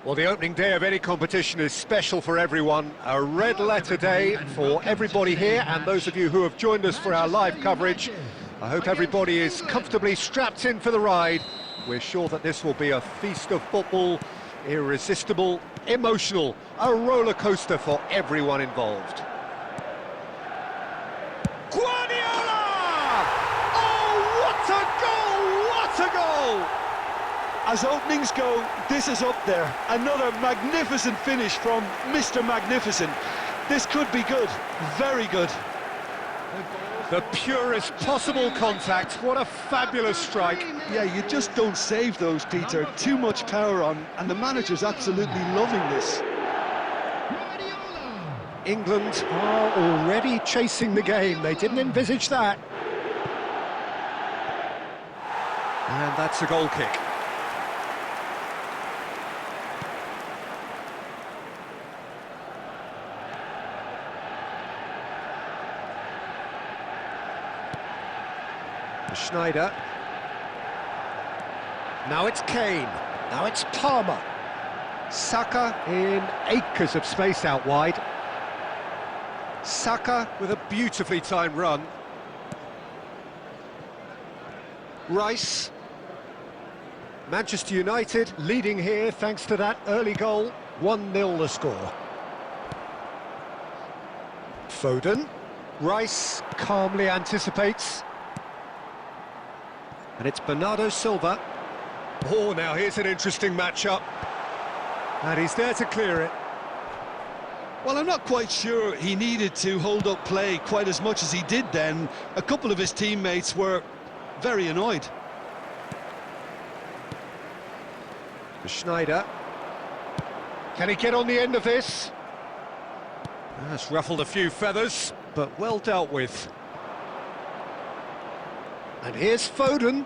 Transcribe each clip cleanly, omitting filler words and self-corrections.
Well, the opening day of any competition is special for everyone. A red letter day for everybody here and those of you who have joined us for our live coverage. I hope everybody is comfortably strapped in for the ride. We're sure that this will be a feast of football, irresistible, emotional, a roller coaster for everyone involved. Guardiola! Oh, what a goal! What a goal! As openings go, this is up there. Another magnificent finish from Mr. Magnificent. This could be good, very good. The purest possible contact, what a fabulous strike. Yeah, you just don't save those, Peter. Too much power on, and the manager's absolutely loving this. England are already chasing the game, they didn't envisage that. And that's a goal kick. Schneider. Now it's Kane. Now it's Palmer. Saka in acres of space out wide. Saka with a beautifully timed run. Rice. Manchester United leading here thanks to that early goal. 1-0 the score. Foden. Rice calmly anticipates. And it's Bernardo Silva. Oh, now here's an interesting matchup. And he's there to clear it. Well, I'm not quite sure he needed to hold up play quite as much as he did then. A couple of his teammates were very annoyed. Schneider. Can he get on the end of this? That's ruffled a few feathers, but well dealt with. And here's Foden.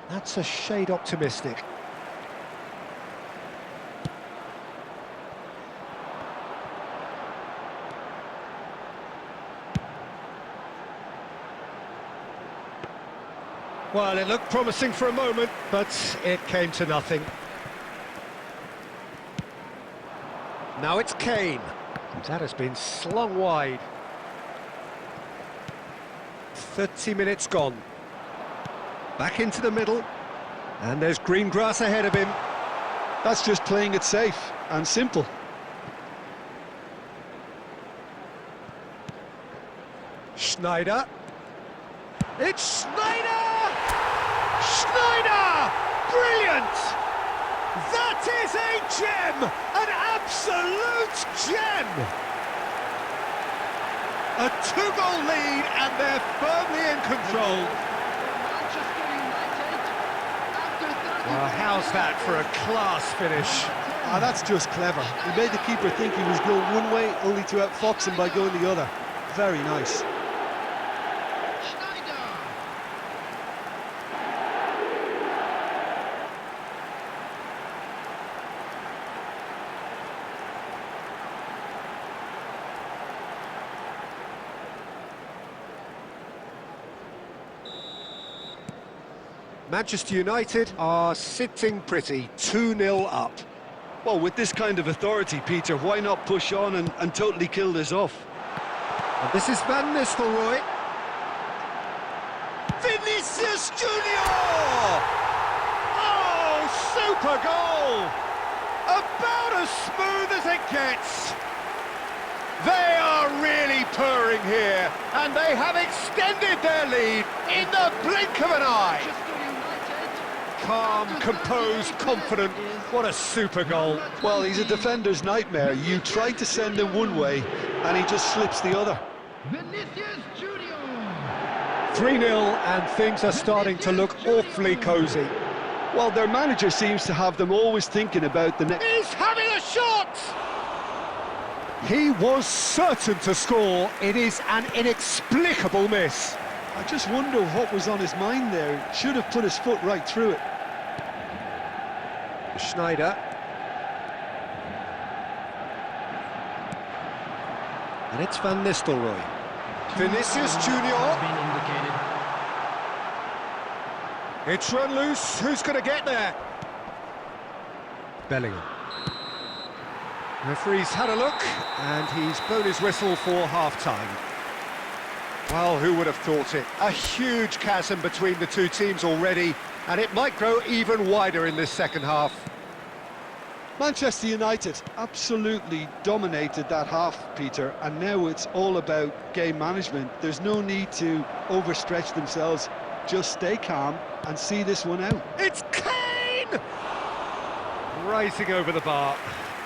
That's a shade optimistic. Well, it looked promising for a moment, but it came to nothing. Now it's Kane. That has been slung wide. 30 minutes gone. Back into the middle, and there's green grass ahead of him. That's just playing it safe and simple. Schneider. It's Schneider! Schneider! Brilliant! That is a gem! An absolute gem! A two-goal lead, and they're firmly in control. Well, how's that for a class finish? That's just clever. He made the keeper think he was going one way, only to outfox him by going the other. Very nice. Manchester United are sitting pretty, 2-0 up. Well, with this kind of authority, Peter, why not push on and totally kill this off? And this is Van Nistelrooy. Vinicius Junior! Oh, super goal! About as smooth as it gets. They are really purring here, and they have extended their lead in the blink of an eye. Calm, composed, confident. What a super goal. Well, he's a defender's nightmare. You try to send him one way, and he just slips the other. Vinicius Junior. 3-0, and things are starting to look awfully cosy. Well, their manager seems to have them always thinking about the next... He's having a shot! He was certain to score. It is an inexplicable miss. I just wonder what was on his mind there. Should have put his foot right through it. Schneider. And it's Van Nistelrooy. Vinicius Junior. It's run loose. Who's going to get there? Bellingham. Referee's had a look, and he's blown his whistle for half-time. Well, who would have thought it? A huge chasm between the two teams already, and it might grow even wider in this second half. Manchester United absolutely dominated that half, Peter, and now it's all about game management. There's no need to overstretch themselves. Just stay calm and see this one out. It's Kane! Rising over the bar.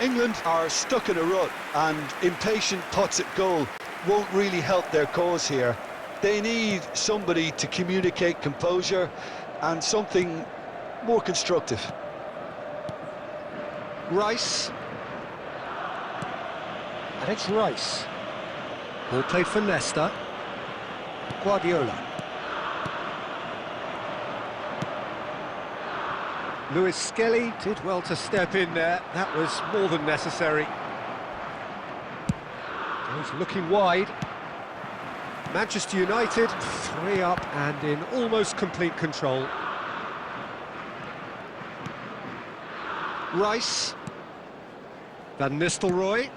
England are stuck in a rut, and impatient putts at goal won't really help their cause here. They need somebody to communicate composure and something more constructive. Rice. And it's Rice. Ball played for Nesta. Guardiola. Lewis Skelly did well to step in there. That was more than necessary. He's looking wide. Manchester United 3 up and in almost complete control. Rice. Van Nistelrooy.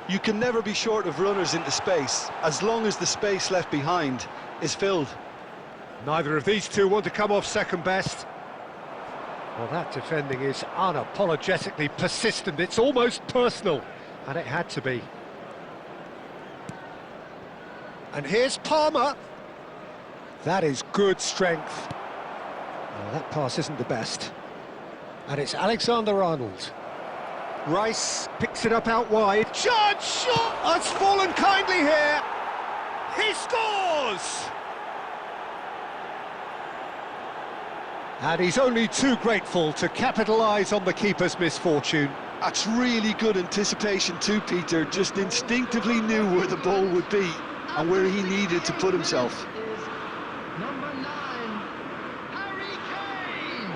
You can never be short of runners into space, as long as the space left behind is filled. Neither of these two want to come off second best. Well, that defending is unapologetically persistent. It's almost personal, and it had to be. And here's Palmer. That is good strength. Well, that pass isn't the best. And it's Alexander-Arnold. Rice picks it up out wide. Judge shot! Has fallen kindly here. He scores! And he's only too grateful to capitalise on the keeper's misfortune. That's really good anticipation too, Peter. Just instinctively knew where the ball would be and where he needed to put himself. Number 9, Harry Kane.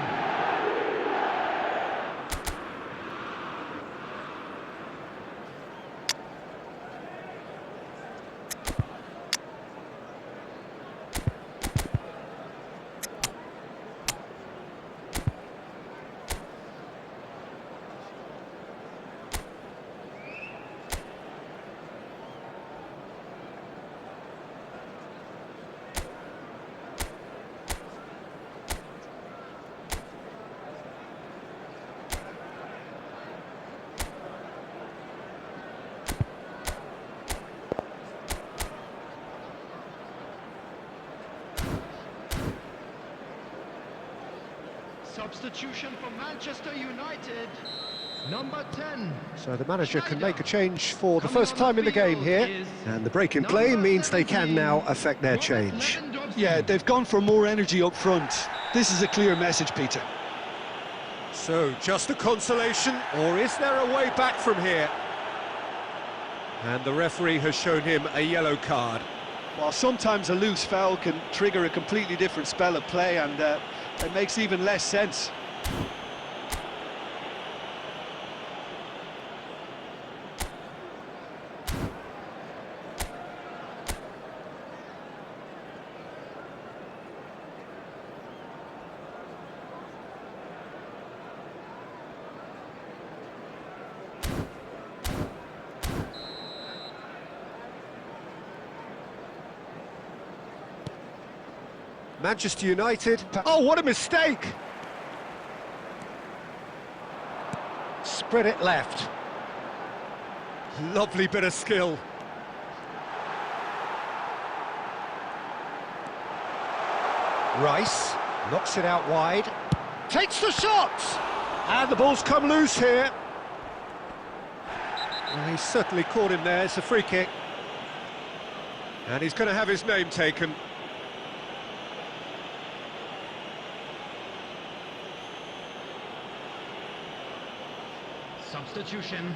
Substitution for Manchester United, number 10. So the manager can make a change for the first time in the game here. And the break in play means they can now affect their change. Yeah, they've gone for more energy up front. This is a clear message, Peter. So, just a consolation, or is there a way back from here? And the referee has shown him a yellow card. While sometimes a loose foul can trigger a completely different spell of play, and it makes even less sense. Manchester United. Oh, what a mistake! Spread it left. Lovely bit of skill. Rice knocks it out wide. Takes the shot! And the ball's come loose here. Well, he's certainly caught him there. It's a free kick. And he's going to have his name taken. Substitution.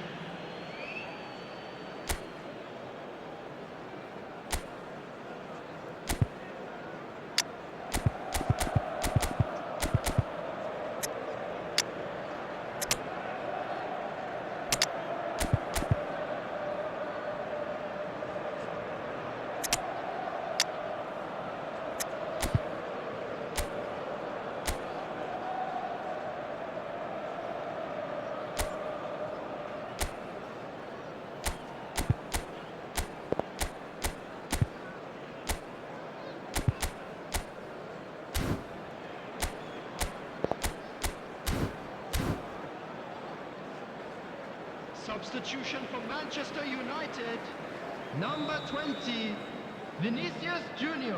Substitution for Manchester United. Number 20, Vinicius Junior.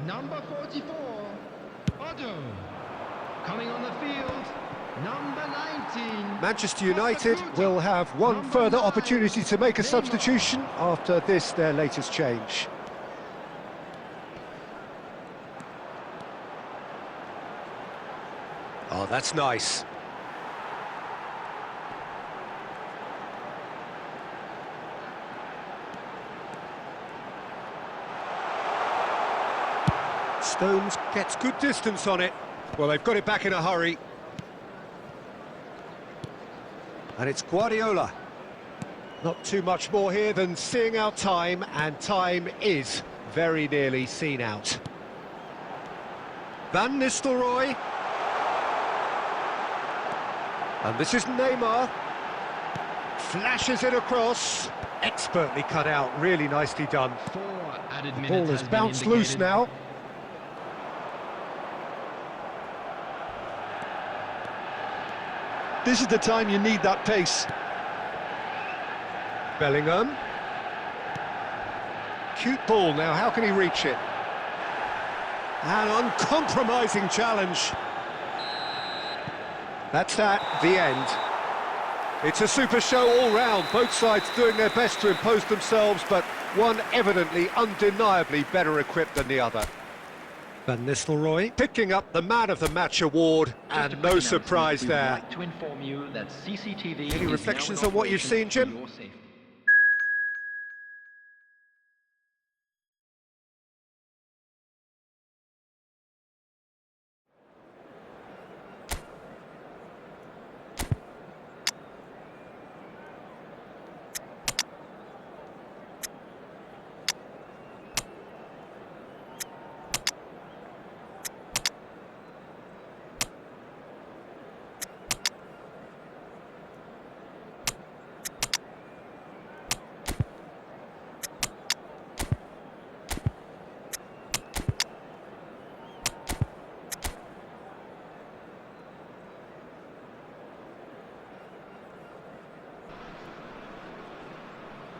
Number 44, Odo. Coming on the field, number 19. Manchester United will have one Number further 9, opportunity to make a Neymar. substitution after this, their latest change. Oh, that's nice. Stones gets good distance on it. Well, they've got it back in a hurry. And it's Guardiola. Not too much more here than seeing out time, and time is very nearly seen out. Van Nistelrooy. And this is Neymar. Flashes it across. Expertly cut out, really nicely done. 4 added minutes Ball has been bounced loose indicated. now. This is the time you need that pace. Bellingham. Cute ball now, how can he reach it? An uncompromising challenge. That's that, the end. It's a super show all round, both sides doing their best to impose themselves, but one evidently, undeniably better equipped than the other. Van Nistelrooy picking up the Man of the Match award, and no surprise there. Like to inform you that CCTV Any is reflections now in on what you've operation seen, Jim? for your safety.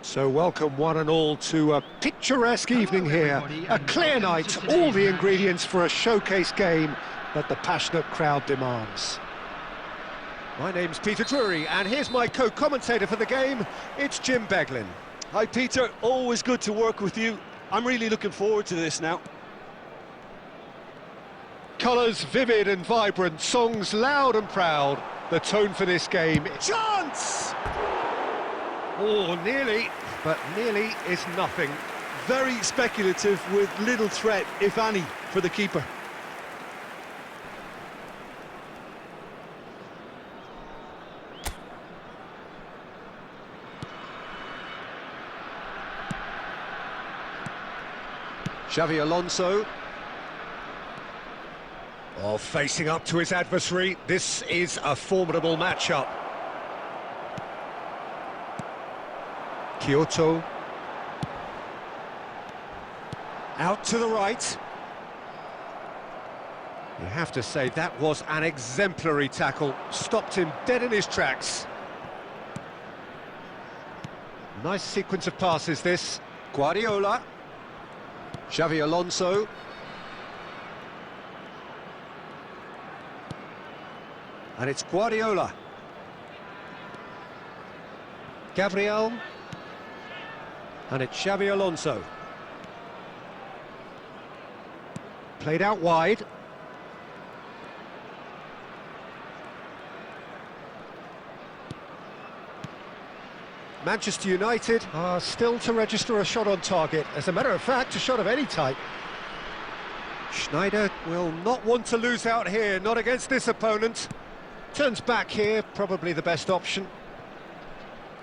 So welcome one and all to a picturesque evening here, everybody, a and clear welcome night, to all today's the match. ingredients for a showcase game that the passionate crowd demands. My name's Peter Drury, and here's my co-commentator for the game, it's Jim Beglin. Hi, Peter. Always good to work with you. I'm really looking forward to this now. Colours vivid and vibrant, songs loud and proud, the tone for this game. Chance! Oh, nearly, but nearly is nothing. Very speculative with little threat, if any, for the keeper. Xavi Alonso. Oh, facing up to his adversary. This is a formidable matchup. Kyoto. Out to the right. You have to say that was an exemplary tackle. Stopped him dead in his tracks. Nice sequence of passes this. Guardiola. Xavi Alonso. And it's Guardiola. Gabriel. And it's Xavi Alonso. Played out wide. Manchester United are still to register a shot on target. As a matter of fact, a shot of any type. Schneider will not want to lose out here, not against this opponent. Turns back here, probably the best option.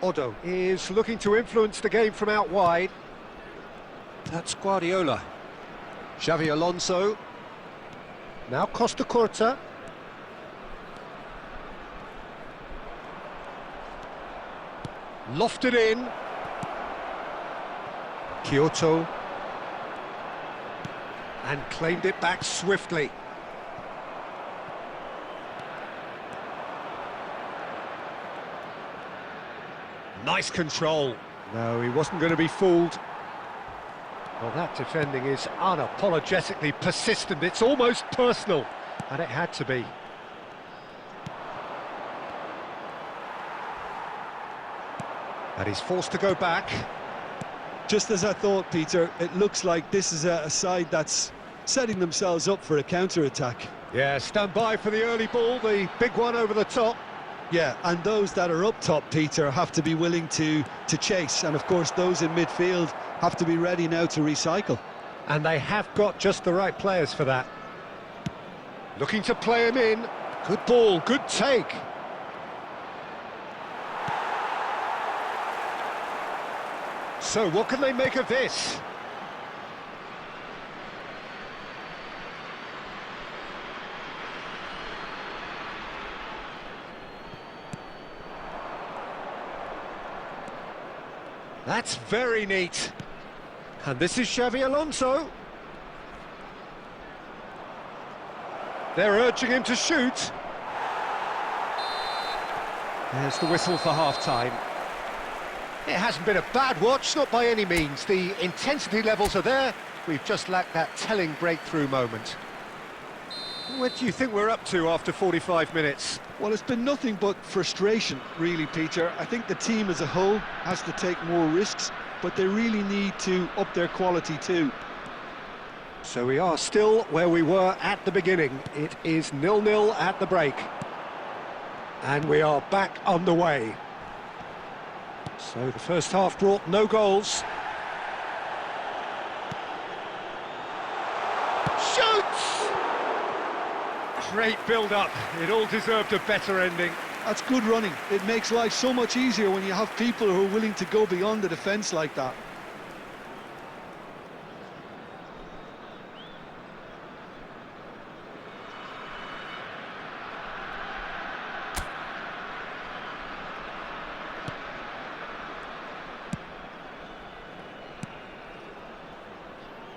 Odo is looking to influence the game from out wide. That's Guardiola. Xavi Alonso. Now Costa Curta. Lofted in. Kyoto. And claimed it back swiftly. Nice control. No, he wasn't going to be fooled. Well, that defending is unapologetically persistent. It's almost personal, and it had to be. And he's forced to go back. Just as I thought, Peter, it looks like this is a side that's setting themselves up for a counter-attack. Yeah, stand by for the early ball, the big one over the top. Yeah, and those that are up top, Peter, have to be willing to chase. And, of course, those in midfield have to be ready now to recycle. And they have got just the right players for that. Looking to play him in. Good ball, good take. So, what can they make of this? That's very neat. And this is Xavi Alonso. They're urging him to shoot. There's the whistle for half-time. It hasn't been a bad watch, not by any means. The intensity levels are there. We've just lacked that telling breakthrough moment. What do you think we're up to after 45 minutes? Well, it's been nothing but frustration, really, Peter. I think the team as a whole has to take more risks, but they really need to up their quality too. So we are still where we were at the beginning. It is 0-0 at the break. And we are back underway. So the first half brought no goals. Shoots! Great build-up. It all deserved a better ending. That's good running. It makes life so much easier when you have people who are willing to go beyond the defence like that.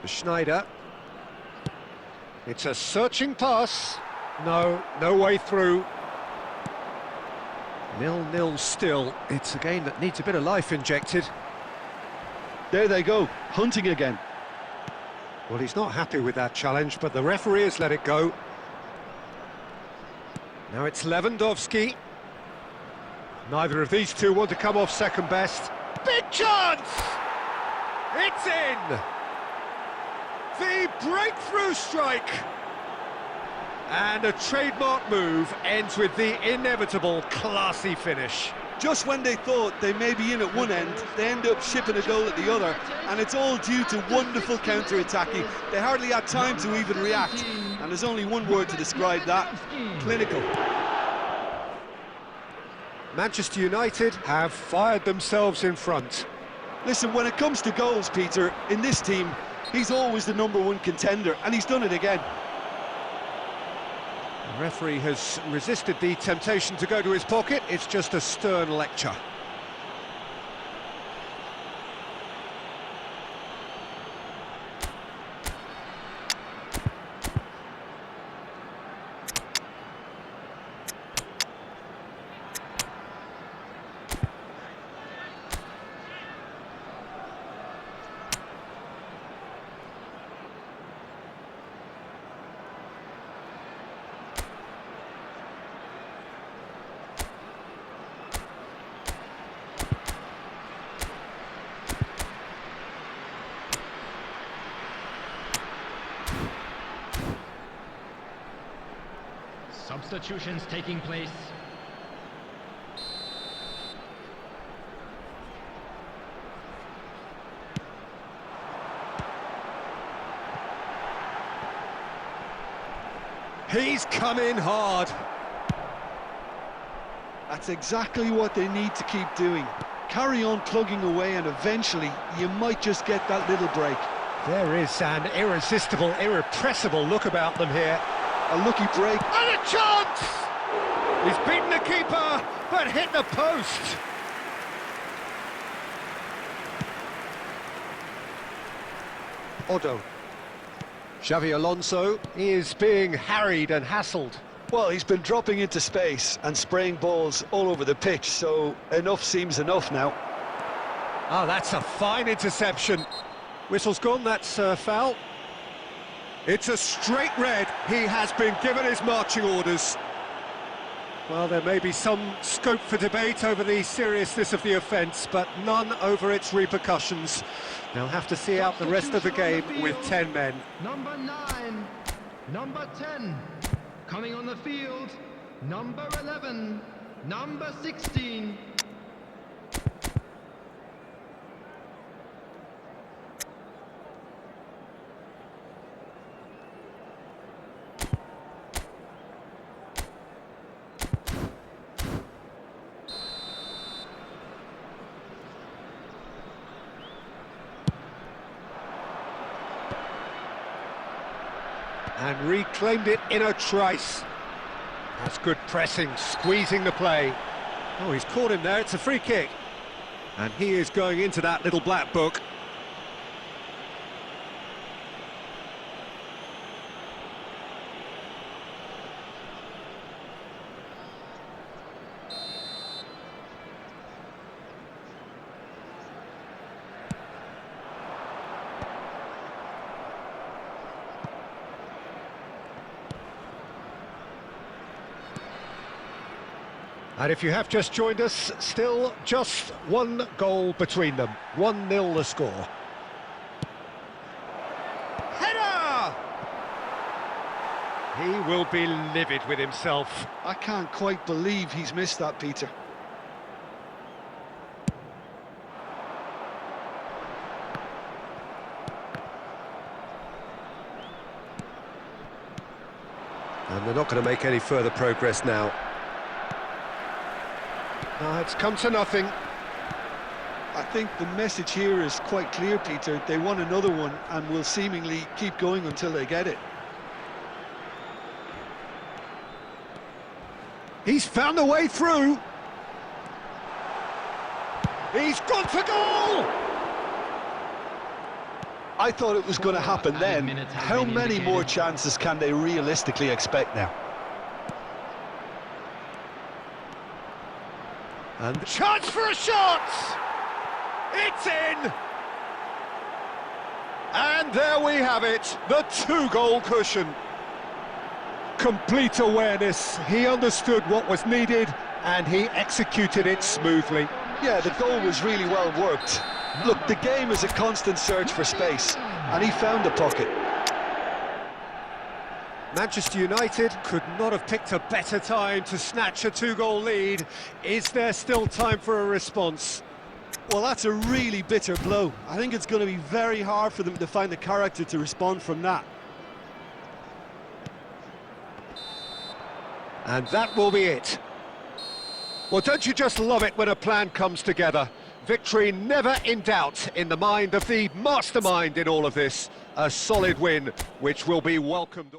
Schneider. It's a searching pass. No way through. 0-0 still. It's a game that needs a bit of life injected. There they go, hunting again. Well, he's not happy with that challenge, but the referee has let it go. Now it's Lewandowski. Neither of these two want to come off second best. Big chance! It's in! The breakthrough strike! And a trademark move ends with the inevitable classy finish. Just when they thought they may be in at one end, they end up shipping a goal at the other, and it's all due to wonderful counter-attacking. They hardly had time to even react, and there's only one word to describe that: clinical. Manchester United have fired themselves in front. Listen, when it comes to goals, Peter, in this team, he's always the #1 contender, and he's done it again. The referee has resisted the temptation to go to his pocket. It's just a stern lecture. Substitutions taking place. He's come in hard. That's exactly what they need to keep doing. Carry on plugging away, and eventually you might just get that little break. There is an irresistible, irrepressible look about them here. A lucky break. And a chance! He's beaten the keeper, but hit the post. Odo. Xavi Alonso is being harried and hassled. Well, he's been dropping into space and spraying balls all over the pitch, so enough seems enough now. Oh, that's a fine interception. Whistle's gone, that's foul. It's a straight red. He has been given his marching orders. Well, there may be some scope for debate over the seriousness of the offence, but none over its repercussions. They'll have to see out the rest of the game with 10 men. Number 9, number 10, coming on the field, number 11, number 16. And reclaimed it in a trice. That's good pressing, squeezing the play. Oh, he's caught him there, it's a free kick. And he is going into that little black book. And if you have just joined us, still just one goal between them. 1-0 the score. Header! He will be livid with himself. I can't quite believe he's missed that, Peter. And they're not going to make any further progress now. It's come to nothing. I think the message here is quite clear, Peter. They want another one and will seemingly keep going until they get it. He's found a way through. He's gone for goal! I thought it was going to happen then. How many more chances can they realistically expect now? And chance for a shot! It's in! And there we have it, the 2-goal cushion. Complete awareness, he understood what was needed and he executed it smoothly. Yeah, the goal was really well worked. Look, the game is a constant search for space, and he found the pocket. Manchester United could not have picked a better time to snatch a 2-goal lead. Is there still time for a response? Well, that's a really bitter blow. I think it's going to be very hard for them to find the character to respond from that. And that will be it. Well, don't you just love it when a plan comes together? Victory never in doubt in the mind of the mastermind in all of this. A solid win, which will be welcomed.